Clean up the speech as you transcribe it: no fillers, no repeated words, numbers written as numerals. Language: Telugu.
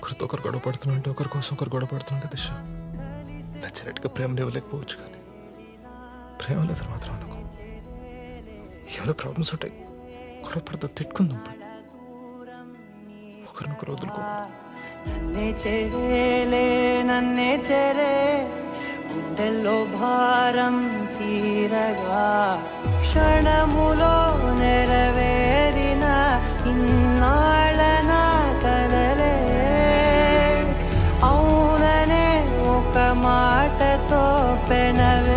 ఒకరితో ఒకరు గొడవ పడుతుంటే ఒకరి కోసం ఒకరు గొడవ పడుతున్నాం కదా దిశ. నచ్చినట్టుగా ప్రేమ ఇవ్వలేకపోవచ్చు కానీ ప్రేమ లేదని మాత్రం అనుకో. ఏమైనా ప్రాబ్లమ్స్ ఉంటాయి, గొడవ పడితే తిట్టుకుందాం, ఒకరినొకరు వదులుకోకూడదు. నన్నే చెరేలే నన్నే చెరే గుండెల్లో భారం తీరగా క్షణములో నెరవేరిన ఇన్నాళ్ళ నా కలలే అవుననే ఒక మాటతో పెనవే